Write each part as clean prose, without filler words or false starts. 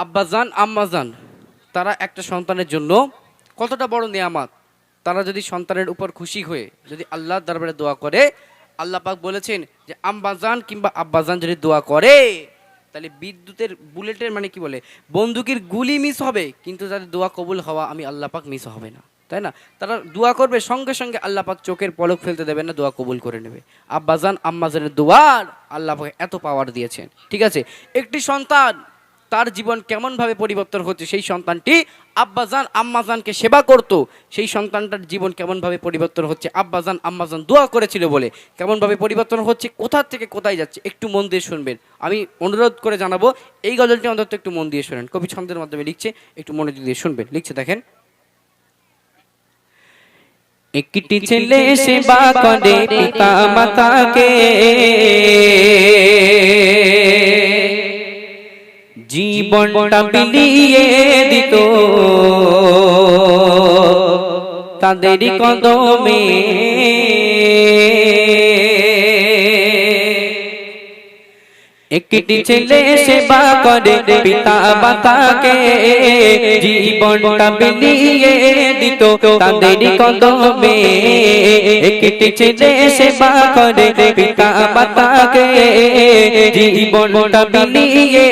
আব্বাজান আম্মাজান তারা একটা সন্তানের জন্য কতটা বড় নেয়ামত। তারা যদি সন্তানের উপর খুশি হয়ে যদি আল্লাহর দরবারে দোয়া করে, আল্লাহ পাক বলেছেন যে আম্মাজান কিংবা আব্বাজান যদি দোয়া করে তাহলে বিদ্যুতের বুলেটের মানে কি বলে বন্দুকের গুলি মিস হবে, কিন্তু যাদের দোয়া কবুল হওয়া আমি আল্লাহ পাক মিস হবে না, তাই না? তারা দোয়া করবে সঙ্গে সঙ্গে আল্লাহ পাক চোখের পলক ফেলতে দেবে না, দোয়া কবুল করে নেবে। আব্বাজান আম্মাজানের দোয়ার আল্লাহ পাক এত পাওয়ার দিয়েছেন। ঠিক আছে, একটি সন্তান তার জীবন কেমনভাবে পরিবর্তন হচ্ছে, সেই সন্তানটি আব্বাজান আম্মাজানকে সেবা করত, সেই সন্তানটার জীবন কেমনভাবে পরিবর্তন হচ্ছে আব্বাজান আম্মাজান দোয়া করেছিল বলে কেমনভাবে পরিবর্তন হচ্ছে, কোথা থেকে কোথায় যাচ্ছে একটু মন দিয়ে শুনবেন। আমি অনুরোধ করে জানাবো এই গজলটি অন্তত একটু মন দিয়ে শোনেন। কবি ছন্দের মাধ্যমে লিখছে, একটু মনোযোগ দিয়ে শুনবেন। লিখছে দেখেন, একটি ছেলে সেবা করে পিতা মাতাকে, জীবনটা বিলিয়ে দিত তাদের কদমে। একটি ছেলে সেবা করে পিতা মাতাকে, জীবনটা বিলিয়ে দিত তাদের কদমে। একটি ছেলে সেবা করে পিতা মাতাকে, জীবনটা বিলিয়ে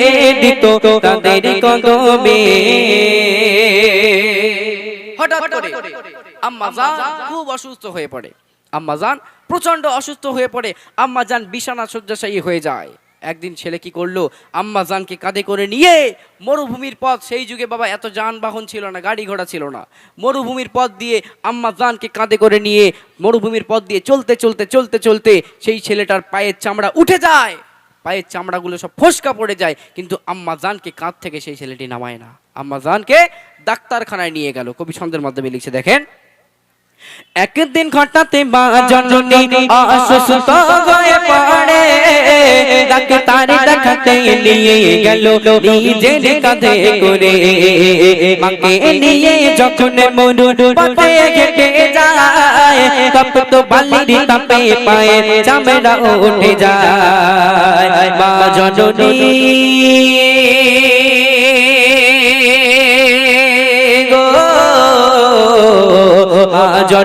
দিত তাদের কদমে। হঠাৎ করে আম্মাজান খুব অসুস্থ হয়ে পড়ে, আম্মাজান প্রচন্ড অসুস্থ হয়ে পড়ে, আম্মাজান বিছানা শয্যাশায়ী হয়ে যায়। একদিন ছেলে কি করলো, আম্মাজানকে কাঁধে করে নিয়ে মরুভূমির পথ, সেই যুগে বাবা এত যানবাহন ছিল না, গাড়ি ঘোড়া ছিল না, মরুভূমির পথ দিয়ে আম্মাজানকে কাঁধে করে নিয়ে মরুভূমির পথ দিয়ে চলতে চলতে চলতে চলতে সেই ছেলেটার পায়ের চামড়া উঠে যায়, পায়ের চামড়াগুলো সব ফোসকা পড়ে যায়, কিন্তু আম্মাজানকে কাঁধ থেকে সেই ছেলেটি নামায় না, আম্মাজানকে ডাক্তারখানায় নিয়ে গেল। কবি ছন্দের মাধ্যমে লিখছে দেখেন, একদিন হঠাৎ মা জননী অসুস্থ হয়ে পড়ে, ডাক্তার দেখাতে নিয়ে গেল নিজের কাঁধে করে। মাকে নিয়ে যখন মরুর পথে হেঁটে যায়, তপ্ত বালির তাপে পায়ে চামড়া উঠে যায়। মা জননী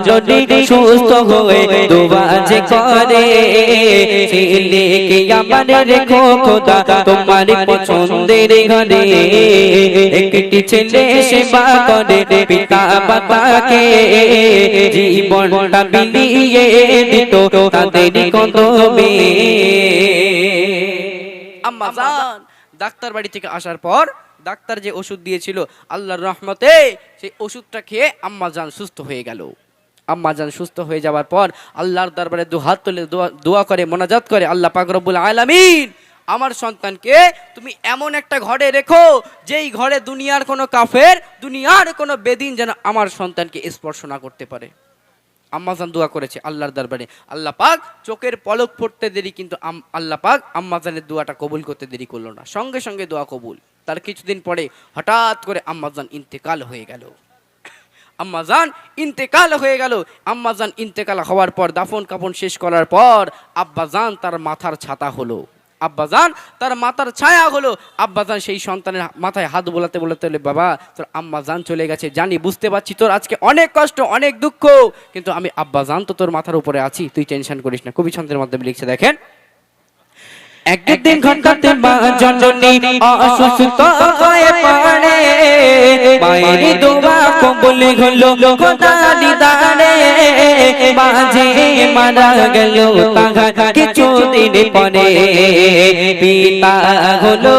জননী সুস্থ হয়ে দোয়া যে করে, ছেলেকে আমার রেখো খোদা তোমার পছন্দের ঘরে। একটি ছেলে সেবা করে পিতা মাতাকে, জীবনটা বিলিয়ে দিত তাদের কদমে। আম্মাজান ডাক্তার বাড়ি থেকে আসার পর ডাক্তার যে ওষুধ দিয়েছিল আল্লাহর রহমতে সেই ওষুধটা খেয়ে আম্মাজান সুস্থ হয়ে গেল। আম্মাজান সুস্থ হয়ে যাওয়ার পর আল্লাহর দরবারে দুহাত তুলে দোয়া করে মোনাজাত করে, আল্লাহ পাক রব্বুল আলামিন আমার সন্তানকে তুমি এমন একটা ঘরে রেখো যেই ঘরে দুনিয়ার কোনো কাফের, দুনিয়ার কোনো বেদিন যেন আমার সন্তানকে স্পর্শ না করতে পারে। আম্মাজান দোয়া করেছে আল্লাহর দরবারে, আল্লাহ পাক চোখের পলক পড়তে দেরি, কিন্তু আল্লাহ পাক আম্মাজানের দোয়াটা কবুল করতে দেরি করলো না, সঙ্গে সঙ্গে দোয়া কবুল। তার কিছুদিন পরে হঠাৎ করে আম্মাজান ইন্তেকাল হয়ে গেল। আম্মাজান ইন্তেকাল হয়ে গেল। আম্মাজান ইন্তেকাল হওয়ার পর দাফন কাফন শেষ করার পর আব্বাজান তার মাথার ছাতা হলো, আব্বাজান তার মাথার ছায়া হলো। আব্বাজান সেই সন্তানের মাথায় হাত বোলাতে বোলাতে বলে, বাবা তোর আম্মাজান চলে গেছে, জানি বুঝতে পারছি তোর আজকে অনেক কষ্ট অনেক দুঃখ, কিন্তু আমি আব্বাজান তো তোর মাথার উপরে আছি, তুই টেনশন করিস না। কবি ছন্দের মাধ্যমে লিখছে দেখেন, একদিন হঠাৎ মা জননী অসুস্থ হয়ে পড়ে, মায়ের দোয়া কবুল হলো খোদার দিদারে। মাঝে মারা গেল তাহার কিছুদিন পরে, পিতা হলো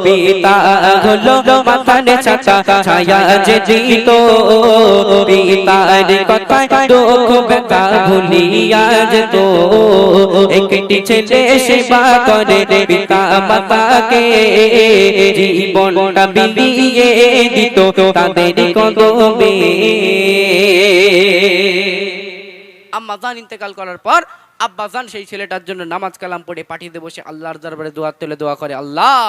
পিতা হলো মাথার ছাতা ছায়া যে দিত, পিতার কথায় দুঃখ ব্যথা ভুলিয়া যেত। একটি ছেলে সেবা করে পিতা মাতাকে, জীবনটা বিলিয়ে দিত তাদের কদমে। আম্মাজান ইন্তেকাল করার পর আব্বাজান সেই ছেলেটার জন্য নামাজ কালাম পড়ে পাঠিয়ে বসে আল্লাহর দরবারে দোয়া তুলে দোয়া করে, আল্লাহ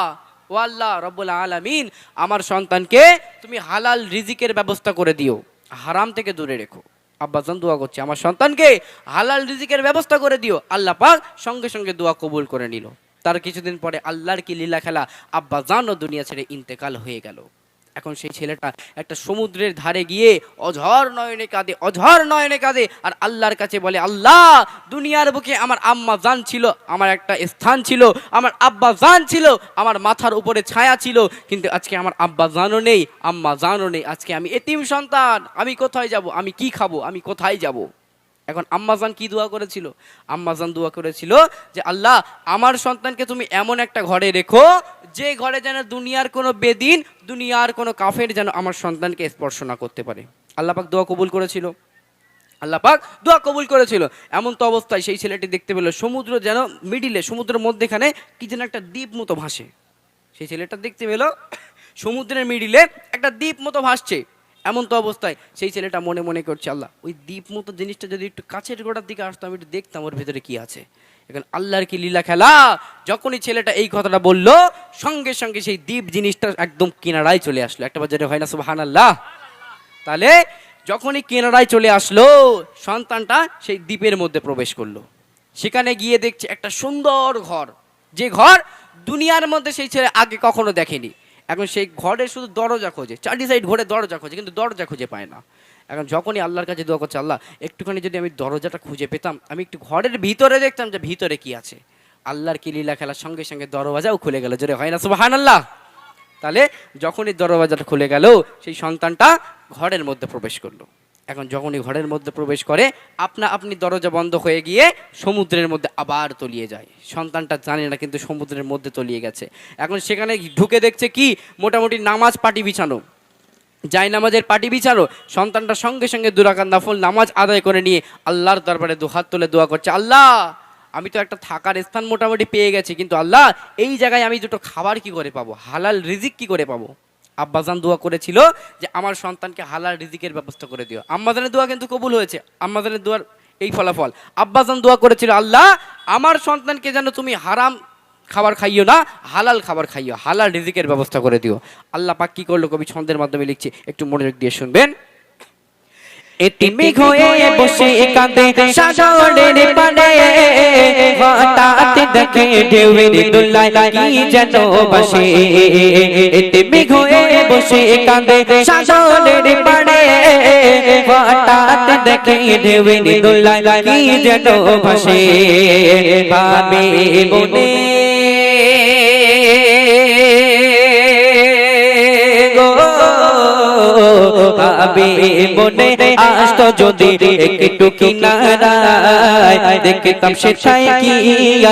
ও আল্লাহ রব্বুল আলামিন আমার সন্তানকে তুমি হালাল রিজিকের ব্যবস্থা করে দিও, হারাম থেকে দূরে রেখো। আব্বাজান দোয়া করছে আমার সন্তানকে হালাল রিজিকের ব্যবস্থা করে দিও। আল্লাহ পাক সঙ্গে সঙ্গে দোয়া কবুল করে নিল। তার কিছুদিন পরে আল্লাহর কি লীলা খেলা, আব্বাজানও দুনিয়া ছেড়ে ইন্তেকাল হয়ে গেল। এখন সেই ছেলেটা একটা সমুদ্রের ধারে গিয়ে অঝর নয়নে কাঁদে আর আল্লাহর কাছে বলে, আল্লাহ, দুনিয়ার বুকে আমার আম্মা জান ছিল, আমার একটা স্থান ছিল, আমার আব্বা জান ছিল, আমার মাথার উপরে ছায়া ছিল, কিন্তু আজকে আমার আব্বা জানও নেই, আম্মা জানও নেই। আজকে আমি এতিম সন্তান, আমি কোথায় যাব, আমি কি খাবো, আমি কোথায় যাব? এখন আম্মাজান কি দোয়া করেছিল? আম্মাজান দোয়া করেছিল যে আল্লাহ, আমার সন্তানকে তুমি এমন একটা ঘরে রেখো যে ঘরে যেন দুনিয়ার কোনো বেদিন, দুনিয়ার কোনো কাফের যেন আমার সন্তানকে স্পর্শ না করতে পারে। আল্লাহ পাক দোয়া কবুল করেছিল। এমন তো অবস্থায় সেই ছেলেটি দেখতে পেল সমুদ্র যেন মিডিলে, সমুদ্রের মধ্যেখানে কি যেন একটা দ্বীপ মতো ভাসে। সেই ছেলেটা দেখতে পেল সমুদ্রের মিডিলে একটা দ্বীপ মতো ভাসছে। এমন তো অবস্থায় সেই ছেলেটা মনে মনে করছে, আল্লাহ, ওই দ্বীপ মতো জিনিসটা যদি একটু কাছের গোড়ার দিকে আসতো, আমি একটু দেখতাম ওর ভেতরে কি আছে। এখন আল্লাহর কি লীলা খেলা, যখনই ছেলেটা এই কথাটা বলল, সঙ্গে সঙ্গে সেই দ্বীপ জিনিসটা একদম কিনারায় চলে আসলো। একটা বাজারে হয় না সুবহানাল্লাহ? তাহলে যখনই কিনারায় চলে আসলো, সন্তানটা সেই দ্বীপের মধ্যে প্রবেশ করলো। সেখানে গিয়ে দেখছে একটা সুন্দর ঘর, যে ঘর দুনিয়ার মধ্যে সেই ছেলে আগে কখনো দেখেনি। এখন সেই ঘরের শুধু দরজা খোঁজে, চারি সাইড ঘরে দরজা খোঁজে, কিন্তু দরজা খুঁজে পায় না। এখন যখনই আল্লাহর কাছে দোয়া করছে, আল্লাহ, একটুখানি যদি আমি দরজাটা খুঁজে পেতাম, আমি একটু ঘরের ভিতরে দেখতাম যে ভিতরে কি আছে। আল্লাহর কি লীলা খেলার সঙ্গে সঙ্গে দরওয়াজাও খুলে গেল। জোরে হয় না সুবহানাল্লাহ? তাহলে যখনই দরওয়াজাটা খুলে গেল, সেই সন্তানটা ঘরের মধ্যে প্রবেশ করলো। এখন যখনই ঘরের মধ্যে প্রবেশ করে, আপনি দরজা বন্ধ হয়ে গিয়ে সমুদ্রের মধ্যে আবার তলিয়ে যায়। সন্তানটা জানে না কিন্তু সমুদ্রের মধ্যে তলিয়ে গেছে। এখন সেখানে ঢুকে দেখছে কি, মোটামুটি নামাজ পাটি বিছানো, যাই নামাজের পাটি বিছানো। সন্তানটা সঙ্গে সঙ্গে 2 রাকাত নফল নামাজ আদায় করে নিয়ে আল্লাহর দরবারে দুহাত তুলে দোয়া করছে, আল্লাহ, আমি তো একটা থাকার স্থান মোটামুটি পেয়ে গেছি, কিন্তু আল্লাহ, এই জায়গায় আমি দুটো খাবার কি করে পাবো, হালাল রিজিক কি করে পাবো? আব্বাজান দোয়া করেছিল যে আমার সন্তানকে হালাল রিজিকের ব্যবস্থা করে দিও। আম্মাজানের দোয়া কিন্তু কবুল হয়েছে, আম্মাজানের দোয়ার এই ফলাফল। আব্বাজান দোয়া করেছিল, আল্লাহ, আমার সন্তানকে যেন তুমি হারাম খাবার খাইও না, হালাল খাবার খাইও, হালাল রিজিকের ব্যবস্থা করে দিও। আল্লাহ পাক কি করলো, কবি ছন্দের মাধ্যমে লিখছে, একটু মনোযোগ দিয়ে শুনবেন। এতিমি হয়ে বসে কাঁদে সাগরের পানে, হঠাৎ দেখে ঢেউয়ের দোলায় কি যেন ভাসে। এতিমি হয়ে বসে কাঁদে সাগরের পানে, হঠাৎ দেখে ঢেউয়ের দোলায় কি যেন ভাসে। ভাবে মনে ভাবে মনে আসতো যদি একটু কিনারায়, দেখতাম সেটাই কি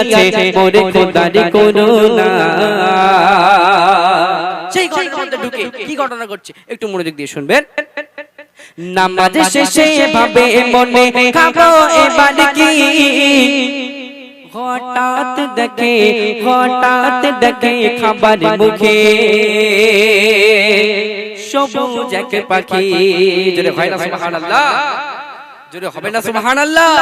আছে মোরে খোদার করুণা। সেই ঘরের মধ্যে ঢুকে কি ঘটনা ঘটছে একটু মনোযোগ দিয়ে শুনবেন। নামাজ শেষে ভাবে মনে খাবো এবার কি, হঠাৎ দেখে খাবার মুখে সবুজ এক পাখি। জোরে হয় না সুবহানাল্লাহ? জোরে হবে না সুবহানাল্লাহ?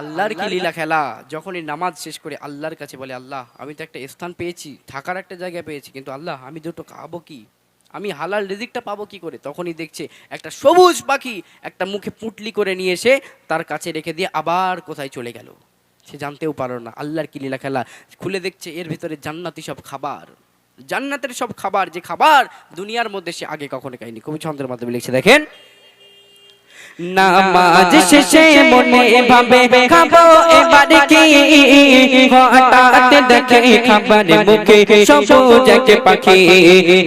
আল্লাহর কি লীলা খেলা। যখনই নামাজ শেষ করে আল্লাহর কাছে বলে, আল্লাহ, আমি তো একটা স্থান পেয়েছি, থাকার একটা জায়গা পেয়েছি, কিন্তু আল্লাহ, আমি দুটো খাবো কি, আমি হালাল রিজিকটা পাবো কি করে? তখনই দেখছে একটা সবুজ পাখি একটা মুখে পুটলি করে নিয়ে এসে তার কাছে রেখে দিয়ে আবার কোথায় চলে গেল, সে জানতেও পারল না। আল্লাহর কি লীলা খেলা। খুলে দেখছে এর ভিতরে জান্নাতি সব খাবার, জান্নাতের সব খাবার, যে খাবার দুনিয়ার মধ্যে সে আগে কখনো খায়নি। কবি ছন্দের মাধ্যমে লিখছে, দেখেন। নামাজ শেষে মনে ভাবে খাবো এবার কি, হঠাৎ দেখে খাবার মুখে সবুজ এক পাখি।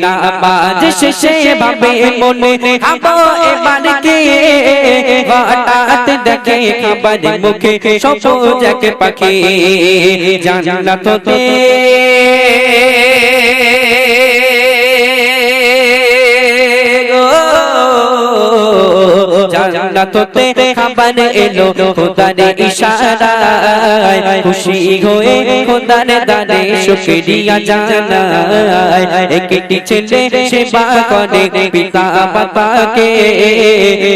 নামাজ শেষে ভাবে মনে খাবো এবার কি, হঠাৎ দেখে খাবার মুখে সবুজ এক পাখি। জান্নাতে জান্নাতে খাবার এলো খোদার ইশারায়, খুশি হয়ে খোদার দানে শুকরিয়া জানায়। একটি ছেলে সেবা করে পিতা মাতাকে,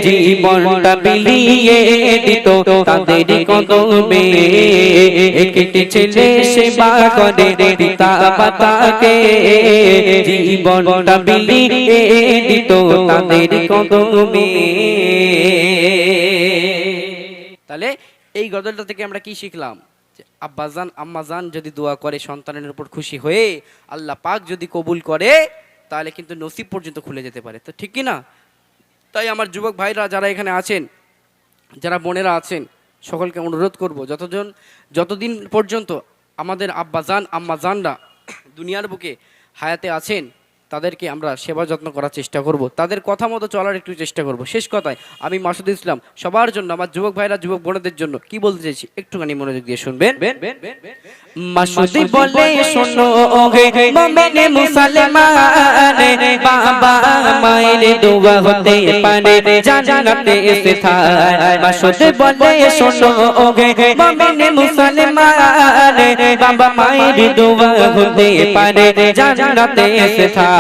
জীবনটা বিলিয়ে দিত তাদের কদমে। একটি ছেলে সেবা করে পিতা মাতাকে, জীবনটা বিলিয়ে দিত তাদের কদমে। তাহলে এই গজলটা থেকে আমরা কি শিখলাম? যে আব্বাজান আম্মাজান যদি দোয়া করে সন্তানের উপর খুশি হয়ে, আল্লাহ পাক যদি কবুল করে, তাহলে কিন্তু নসিব পর্যন্ত খুলে যেতে পারে। তো ঠিক কি না? তাই আমার যুবক ভাইরা যারা এখানে আছেন, যারা বোনেরা আছেন, সকলকে অনুরোধ করব, যতদিন পর্যন্ত আমাদের আব্বাজান আম্মাজানরা দুনিয়ার বুকে হায়াতে আছেন, তাদেরকে আমরা সেবা যত্ন করার চেষ্টা করব, তাদের কথা মতো চলার একটু চেষ্টা করব। শেষ কথায় আমি মাসুদ ইসলাম সবার জন্য, আমার যুবক ভাইরা যুবক বোনদের জন্য কি বলতে চাইছি একটুখানি মনোযোগ দিয়ে শুনবেন। মাসুদ বলে শোনো হে মুমিনে মুসলমান, বাবা মায়ের দোয়া হতে পারে জান্নাতে স্থান। মাসুদ বলে শোনো হে মুমিনে মুসলমান, বাবা মায়ের দোয়া হতে পারে জান্নাতে স্থান।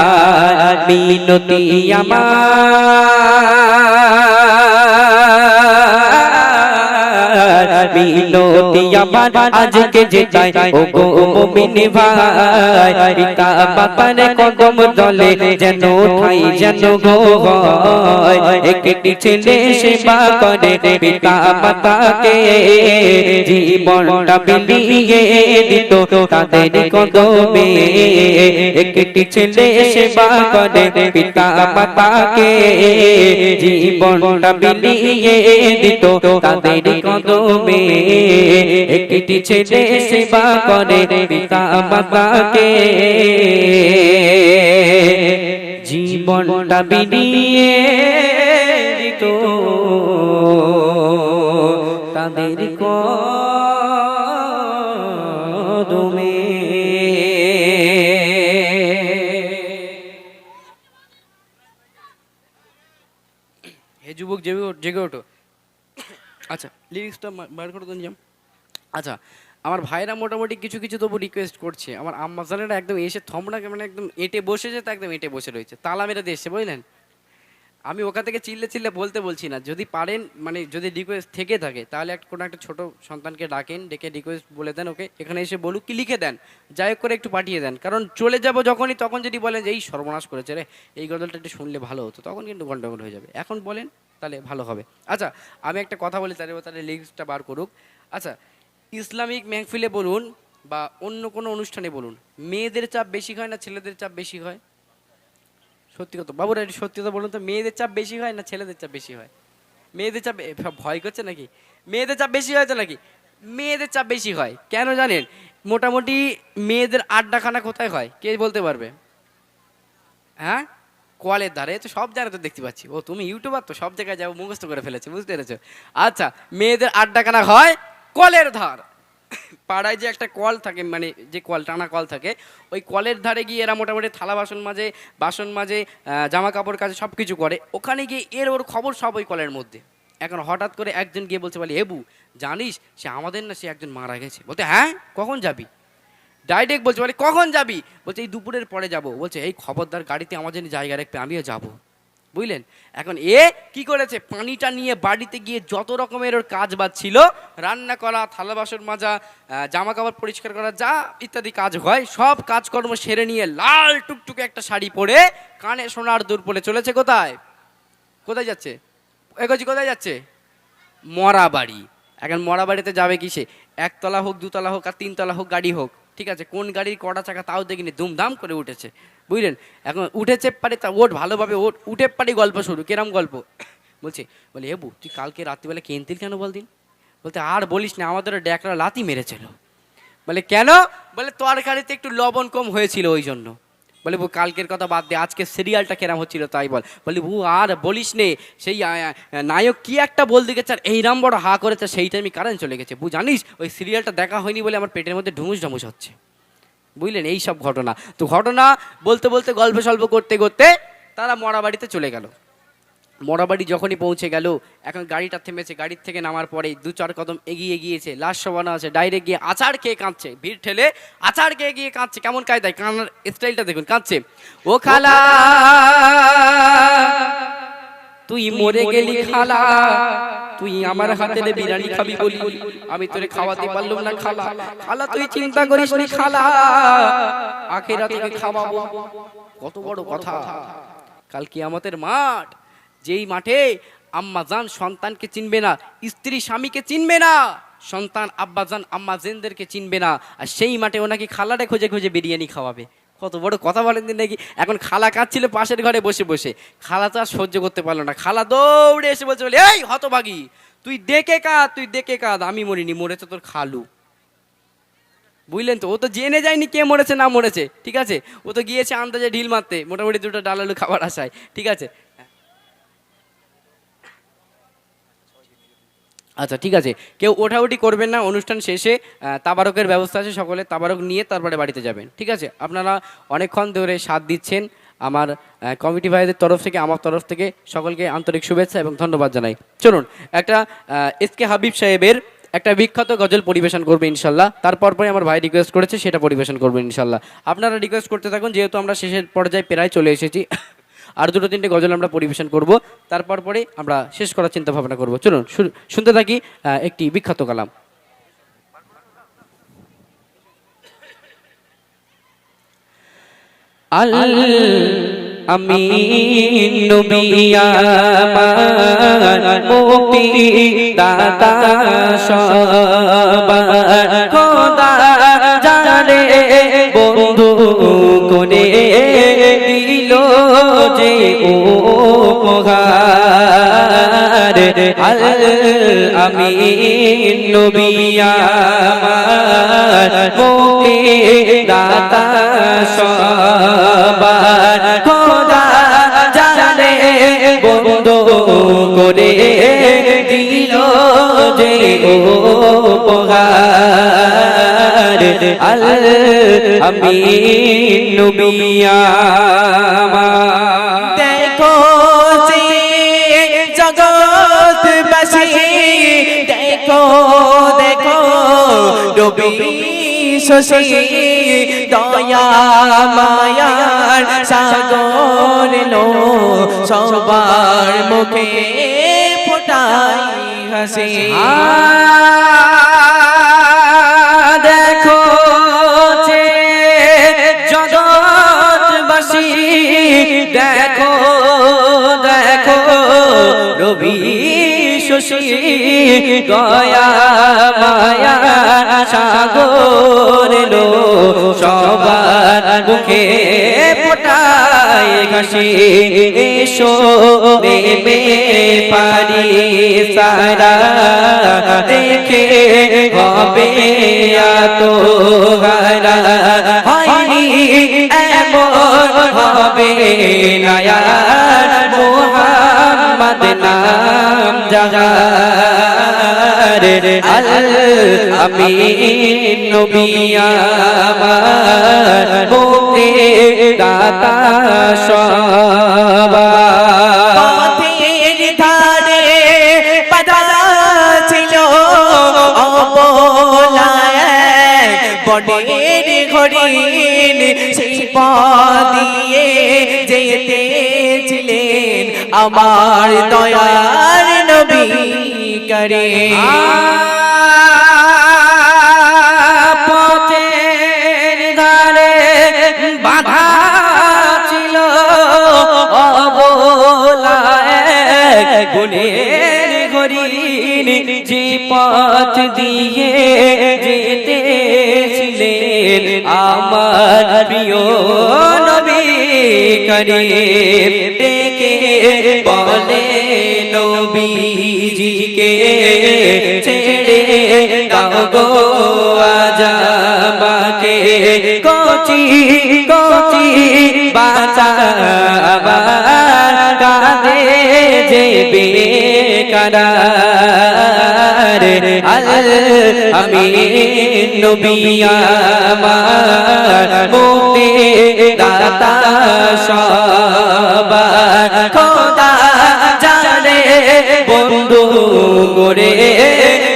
মিনতি আমার, মিনতি আমার আজকে যেটাই ও গো মুমিন ভাই, পিতা মাতার কদম তলে যেন ঠাই যেন গো হয়। একটি ছেলে সেবা করে পিতা মাতাকে, জীবনটা বিলিয়ে দিত তাদের কদমে। একটি ছেলে সেবা করে পিতা মাতাকে, জীবনটা বিলিয়ে দিত তাদের কদমে। একটি ছেলে সেবা করে পিতা মাতাকে, জীবনটা বিলিয়ে দিত তাদের কদমে। হে যুবক জেগে ওঠো। আচ্ছা, লিরিক্সটা বার করে দিলাম। আচ্ছা, আমার ভাইরা মোটামুটি কিছু কিছু তবু রিকোয়েস্ট করছে। আমার আম্মা জানেরা একদম এসে থমড়াকে মানে একদম এঁটে বসেছে, তো একদম এঁটে বসে রয়েছে, তালা মেরে দিয়ে এসছে, বুঝলেন? আমি ওখান থেকে চিল্লে বলছি না। যদি পারেন, মানে যদি রিকোয়েস্ট থেকে থাকে, তাহলে কোনো একটা ছোট সন্তানকে ডাকেন, ডেকে রিকোয়েস্ট বলে দেন, ওকে এখানে এসে বলুক, কি লিখে দেন, যাই হোক করে একটু পাঠিয়ে দেন। কারণ চলে যাব যখনই, তখন যদি বলেন যে এই সর্বনাশ করেছে রে, এই গজলটা একটু শুনলে ভালো হতো, তখন কিন্তু গন্ডগোল হয়ে যাবে। এখন বলেন তাহলে ভালো হবে। আচ্ছা, আমি একটা কথা বলি, তাহলে লিরিক্সটা বার করুক। আচ্ছা, ইসলামিক মেহফিলে বলুন বা অন্য কোনো অনুষ্ঠানে বলুন, মেয়েদের চাপ বেশি হয় না ছেলেদের চাপ বেশি হয়? সত্যি কথা বাবুরা, একটু সত্যি কথা বলুন তো, মেয়েদের চাপ বেশি হয় না ছেলেদের চাপ বেশি হয়? মেয়েদের চাপ, ভয় করছে নাকি? মেয়েদের চাপ বেশি হয় তো নাকি? মেয়েদের চাপ বেশি হয়। কেন জানেন? মোটামুটি মেয়েদের আড্ডাখানা কোথায় হয় কে বলতে পারবে? হ্যাঁ, কলের ধারে। তো সব জায়গায় তো দেখতে পাচ্ছি। ও তুমি ইউটিউবার, তো সব জায়গায় যাবো, মুখস্থ করে ফেলেছে, বুঝতে পেরেছো? আচ্ছা, মেয়েদের আড্ডাখানা হয় কলের ধার। পাড়ায় যে একটা কল থাকে, মানে যে কল, টানা কল থাকে, ওই কলের ধারে গিয়ে এরা মোটামুটি থালা বাসন মাজে, জামা কাপড় কাচে, সব কিছু করে। ওখানে গিয়ে ওর খবর সব ওই কলের মধ্যে। এখন হঠাৎ করে একজন গিয়ে বলছে, বলে এবু জানিস সে আমাদের না, সে একজন মারা গেছে। বলতে হ্যাঁ, কখন যাবি? ডাইরেক্ট বলছে, বলে কখন যাবি? বলছে এই দুপুরের পরে যাব। বলছে এই খবরদার, গাড়িতে আমার জন্য জায়গা রাখবে, আমিও যাব, বুঝলেন? এখন কি করেছে, পানিটা নিয়ে বাড়িতে গিয়ে যত রকমের ওর কাজ বাজ ছিল, রান্না করা, থালা বাসন মাজা, জামা কাপড় পরিষ্কার করা, যা ইত্যাদি কাজ হয়, সব কাজকর্ম সেরে নিয়ে লাল টুকটুকে একটা শাড়ি পরে, কানে সোনার দুল পরে চলেছে কোথায়? কোথায় যাচ্ছে? এগোজি কোথায় যাচ্ছে? মরা বাড়ি। এখন মরা বাড়িতে যাবে কিসে? একতলা হোক, দুতলা হোক, আর তিনতলা হোক, গাড়ি হোক, ঠিক আছে, কোন গাড়ির কটা চাকা তাও দেখিনি, ধুমধাম করে উঠেছে, বুঝলেন? এখন উঠেছে পারে, তা ওঠ ভালোভাবে ওঠ, উঠে পারি গল্প শুরু। কিরম গল্প? বলে এবু তুই কালকে রাত্রিবেলা কেনতিল কেন বল দিন? বলতে আর বলিস না, আমাদের ড্যাকরা লাতি মেরেছিল। বলে কেন? বলে তরকারিতে একটু লবণ কম হয়েছিল, ওই জন্য। বলে বউ কালকের কথা বাদ দে, আজকে সিরিয়ালটা কেরাম হচ্ছিল তাই বল। বলি বউ আর বলিস নে, সেই নায়ক কি একটা বল দিকে এই রাম বড় হা করেছে, সেই টাইমে কারেন্ট চলে গেছে। বউ জানিস ওই সিরিয়ালটা দেখা হয়নি বলে আমার পেটের মধ্যে ঢুমুস ঢামুস হচ্ছে, বুঝলেন? এই সব ঘটনা। তো ঘটনা বলতে বলতে, গল্প সল্প করতে করতে তারা মরা বাড়িতে চলে গেল। মরাবাড়ি যখনই পৌঁছে গেল, এখন গাড়িটা থেমেছে, গাড়ির থেকে নামার পরে দু চার কদম এগিয়ে গিয়েছে, লাশ শোয়ানো আছে, ডাইরেক্ট গিয়ে আচার খেয়ে কাঁদছে, ভিড় ঠেলে আচার খেয়ে গিয়ে কাঁদছে। কেমন কায়দায় কান্নার স্টাইলটা দেখুন, কাঁদছে। ও খালা তুই মরে গেলি খালা, তুই আমার হাতের বিরিয়ানি খাবি বলি আমি তোরে খাওয়াতে পারলাম না খালা। খালা তুই চিন্তা করিস নি খালা, আখিরাতে তোকে খাওয়াবো। কত বড় কথা! কাল কিয়ামতের মাঠ, যেই মাঠে আম্মাজান সন্তানকে চিনবে না, স্ত্রী স্বামীকে চিনবে না, সন্তান আব্বাজান আম্মাজেনদেরকে চিনবে না, আর সেই মাঠে ওনাকে খালাটা খুঁজে খুঁজে বিরিয়ানি খাওয়াবে। কত বড় কথা বলেন দিন নাকি। এখন খালা কাঁদছিল পাশের ঘরে বসে বসে, খালা তো আর সহ্য করতে পারলো না, খালা দৌড়ে এসে বলছে, বলে এই হতভাগী, তুই দেখে কাঁদ, তুই দেখে কাঁদ, আমি মরিনি, মরেছে তোর খালু। বুঝলেন তো, ও তো জেনে যায়নি কে মরেছে না মরেছে, ঠিক আছে, ও তো গিয়েছে আন্দাজে ঢিল মারতে, মোটামুটি দুটো ডাল আলু খাবার আশায়, ঠিক আছে। আচ্ছা ঠিক আছে, কেউ ওঠাউঠি করবেন না, অনুষ্ঠান শেষে তাবারকের ব্যবস্থা আছে, সকলে তাবারক নিয়ে তারপরে বাড়িতে যাবেন, ঠিক আছে। আপনারা অনেকক্ষণ ধরে সাথ দিচ্ছেন, আমার কমিটি ভাইদের তরফ থেকে, আমার তরফ থেকে সকলকে আন্তরিক শুভেচ্ছা এবং ধন্যবাদ জানাই। চলুন একটা এসকে হাবিব সাহেবের একটা বিখ্যাত গজল পরিবেশন করবে ইনশাল্লাহ, তারপর পরে আমার ভাই রিকোয়েস্ট করেছে সেটা পরিবেশন করবেন ইনশাল্লাহ। আপনারা রিকোয়েস্ট করতে থাকুন, যেহেতু আমরা শেষের পর্যায়ে প্রায় চলে এসেছি, আর দুটো তিনটে গজল আমরা পরিবেশন করব, তারপর পরে আমরা শেষ করার চিন্তা ভাবনা করব। চলুন শুনতে থাকি একটি বিখ্যাত কালাম। আমি নবী আমার মুক্তি দাতা সবার খোদা জানে বন্ধু কোনে দিল যে উপহার। আমি নবী আমার মুক্তি দাতা সবার খোদা জানে বন্ধু করে দিল যে উপহার। আমি নবী আমার দেখো যে জগৎবাসী, দেখো দেখো নবী শশী দয়া মায়ার সাগর লো সবার মুখে ফোটাই হাসি। দেখো যে জগৎবাসী, দেখো দেখো রবি শশী দয়া মায়া সাগর লো সবার মুখে ফোটায় হাসি। এসো প্রেমে পারি সারা দেখে হবে আতো হারা, হয়নি এমন হবে নায়ার মুহাম্মদ নাম জাগার। আমি নবী আমার মুক্তি দাতা সবার। পথের ধারে বাঁধা ছিল অবলায় বনের হরিণ, সেই পথ দিয়ে যেতেছিলেন আমার দয়ার নবী করিম। পথের ধারে বাঁধা ছিল অবলায় বনের হরিণ, যে পথ দিয়ে যেতেছিলেন আমার প্রিয় নবী করিম। ডেকে বলে নবীজিকে ছেড়ে দাও গো আজ আমাকে, কচি কচি বাঁচা আবার কাঁদে যে বেকারার। আমি নবী আমার মুক্তি দাতা সবার খোদা জানে বন্ধু করে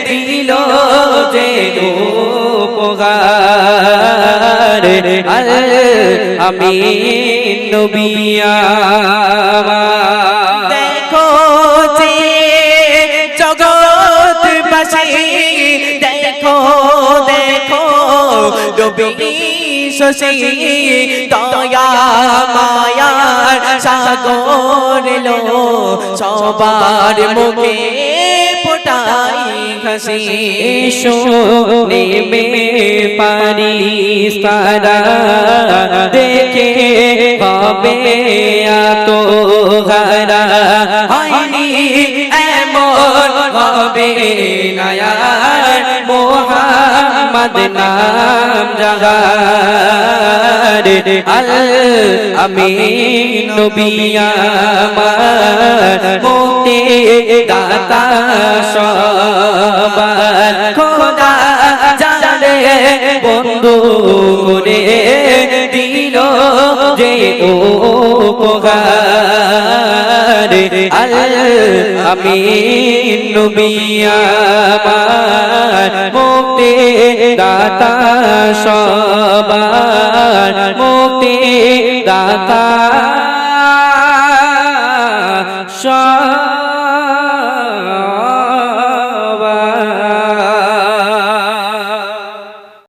দিল যে উপহার। আমি নবী আমার দেখো যে জগৎবাসী, দেখো দেখো নবী শশী দয়া মায়ার সাগর লো সবার মুখে ফোটাই হাসি নেমে পারিস তারা দেখে হবে এত হারা হয়নি এমন হবে নায়ার মোহাম্মদ নাম জাহার আল আমিন নবী আমার মুক্তি দাতা সবার খোদা জানে বন্ধু করে দিল যে উপকার আল আমিন নবী আমার মুক্তি দাতা সবার মুক্তি দাতা